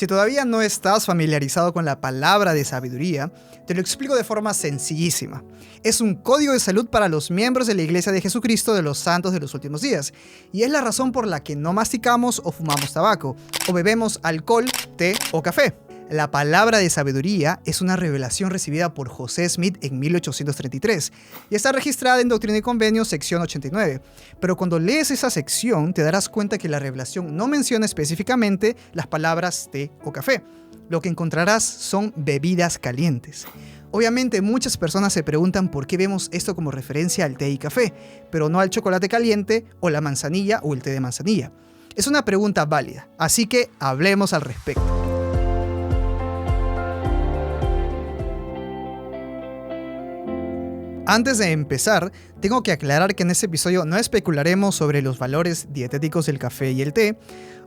Si todavía no estás familiarizado con la palabra de sabiduría, te lo explico de forma sencillísima. Es un código de salud para los miembros de la Iglesia de Jesucristo de los Santos de los Últimos Días, y es la razón por la que no masticamos o fumamos tabaco, o bebemos alcohol, té o café. La palabra de sabiduría es una revelación recibida por José Smith en 1833 y está registrada en Doctrina y Convenios, sección 89. Pero cuando lees esa sección, te darás cuenta que la revelación no menciona específicamente las palabras té o café. Lo que encontrarás son bebidas calientes. Obviamente, muchas personas se preguntan por qué vemos esto como referencia al té y café, pero no al chocolate caliente o la manzanilla o el té de manzanilla. Es una pregunta válida, así que hablemos al respecto. Antes de empezar, tengo que aclarar que en este episodio no especularemos sobre los valores dietéticos del café y el té,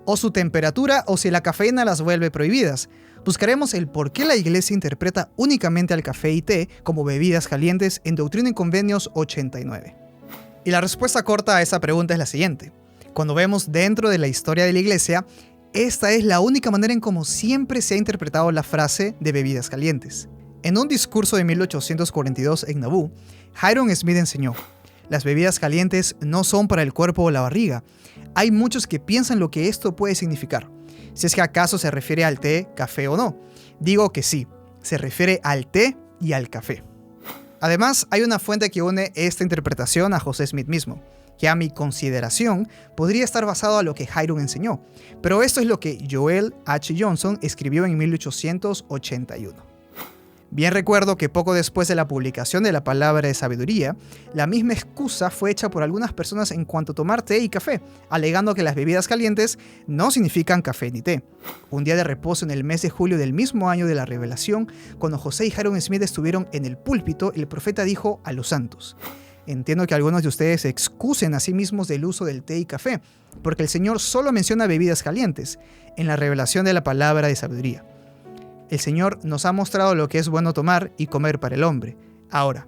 o su temperatura o si la cafeína las vuelve prohibidas. Buscaremos el por qué la Iglesia interpreta únicamente al café y té como bebidas calientes en Doctrina y Convenios 89. Y la respuesta corta a esa pregunta es la siguiente. Cuando vemos dentro de la historia de la Iglesia, esta es la única manera en cómo siempre se ha interpretado la frase de bebidas calientes. En un discurso de 1842 en Nauvoo, Hyrum Smith enseñó: las bebidas calientes no son para el cuerpo o la barriga. Hay muchos que piensan lo que esto puede significar. Si es que acaso se refiere al té, café o no. Digo que sí, se refiere al té y al café. Además, hay una fuente que une esta interpretación a José Smith mismo, que a mi consideración podría estar basado a lo que Hyrum enseñó. Pero esto es lo que Joel H. Johnson escribió en 1881. Bien recuerdo que poco después de la publicación de la palabra de sabiduría, la misma excusa fue hecha por algunas personas en cuanto a tomar té y café, alegando que las bebidas calientes no significan café ni té. Un día de reposo en el mes de julio del mismo año de la revelación, cuando José y Hyrum Smith estuvieron en el púlpito, el profeta dijo a los santos: entiendo que algunos de ustedes se excusen a sí mismos del uso del té y café, porque el Señor solo menciona bebidas calientes en la revelación de la palabra de sabiduría. El Señor nos ha mostrado lo que es bueno tomar y comer para el hombre. Ahora,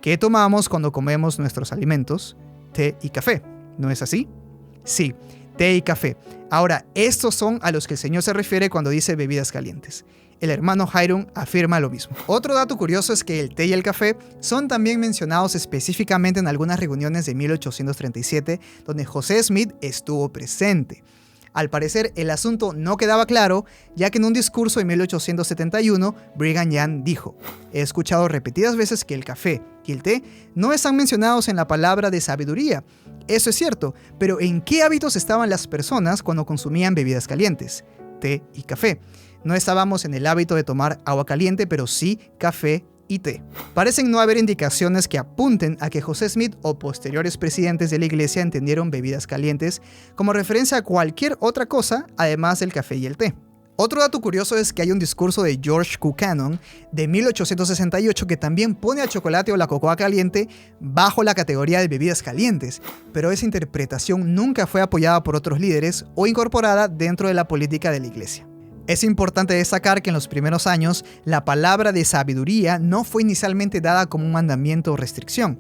¿qué tomamos cuando comemos nuestros alimentos? Té y café, ¿no es así? Sí, té y café. Ahora, estos son a los que el Señor se refiere cuando dice bebidas calientes. El hermano Hyrum afirma lo mismo. Otro dato curioso es que el té y el café son también mencionados específicamente en algunas reuniones de 1837, donde José Smith estuvo presente. Al parecer, el asunto no quedaba claro, ya que en un discurso en 1871, Brigham Young dijo: he escuchado repetidas veces que el café y el té no están mencionados en la palabra de sabiduría. Eso es cierto, pero ¿en qué hábitos estaban las personas cuando consumían bebidas calientes? Té y café. No estábamos en el hábito de tomar agua caliente, pero sí café y té. Parecen no haber indicaciones que apunten a que José Smith o posteriores presidentes de la Iglesia entendieron bebidas calientes como referencia a cualquier otra cosa además del café y el té. Otro dato curioso es que hay un discurso de George Buchanan de 1868 que también pone al chocolate o la cocoa caliente bajo la categoría de bebidas calientes, pero esa interpretación nunca fue apoyada por otros líderes o incorporada dentro de la política de la Iglesia. Es importante destacar que en los primeros años, la palabra de sabiduría no fue inicialmente dada como un mandamiento o restricción.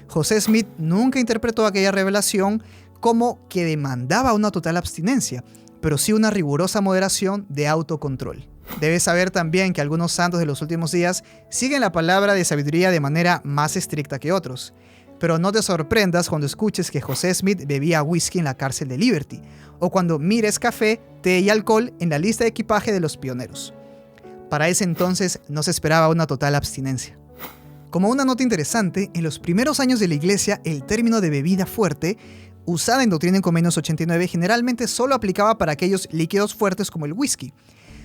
José Smith nunca interpretó aquella revelación como que demandaba una total abstinencia, pero sí una rigurosa moderación de autocontrol. Debes saber también que algunos santos de los últimos días siguen la palabra de sabiduría de manera más estricta que otros. Pero no te sorprendas cuando escuches que José Smith bebía whisky en la cárcel de Liberty, o cuando mires café, té y alcohol en la lista de equipaje de los pioneros. Para ese entonces no se esperaba una total abstinencia. Como una nota interesante, en los primeros años de la Iglesia, el término de bebida fuerte, usada en Doctrina y Convenios 89, generalmente solo aplicaba para aquellos líquidos fuertes como el whisky.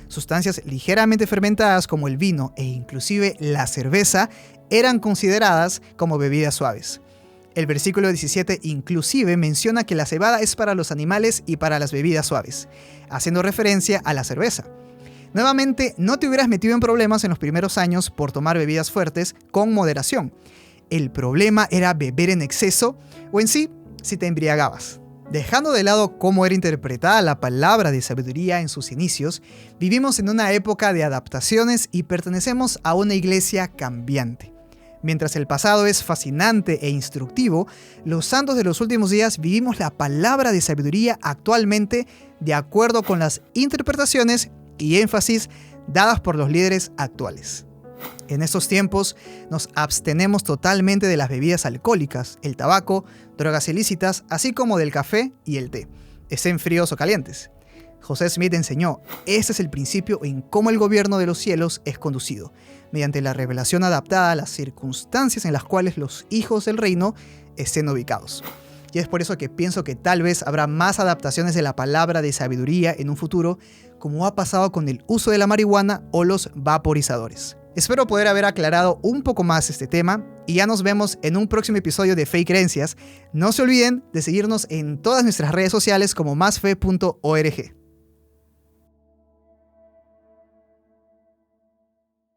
Sustancias ligeramente fermentadas como el vino e inclusive la cerveza eran consideradas como bebidas suaves. El versículo 17 inclusive menciona que la cebada es para los animales y para las bebidas suaves, haciendo referencia a la cerveza. Nuevamente, no te hubieras metido en problemas en los primeros años por tomar bebidas fuertes con moderación. El problema era beber en exceso o en sí, si te embriagabas. Dejando de lado cómo era interpretada la palabra de sabiduría en sus inicios, vivimos en una época de adaptaciones y pertenecemos a una iglesia cambiante. Mientras el pasado es fascinante e instructivo, los santos de los últimos días vivimos la palabra de sabiduría actualmente de acuerdo con las interpretaciones y énfasis dadas por los líderes actuales. En estos tiempos nos abstenemos totalmente de las bebidas alcohólicas, el tabaco, drogas ilícitas, así como del café y el té, estén fríos o calientes. José Smith enseñó, este es el principio en cómo el gobierno de los cielos es conducido, mediante la revelación adaptada a las circunstancias en las cuales los hijos del reino estén ubicados. Y es por eso que pienso que tal vez habrá más adaptaciones de la palabra de sabiduría en un futuro, como ha pasado con el uso de la marihuana o los vaporizadores. Espero poder haber aclarado un poco más este tema y ya nos vemos en un próximo episodio de Fe y Creencias. No se olviden de seguirnos en todas nuestras redes sociales como másfe.org.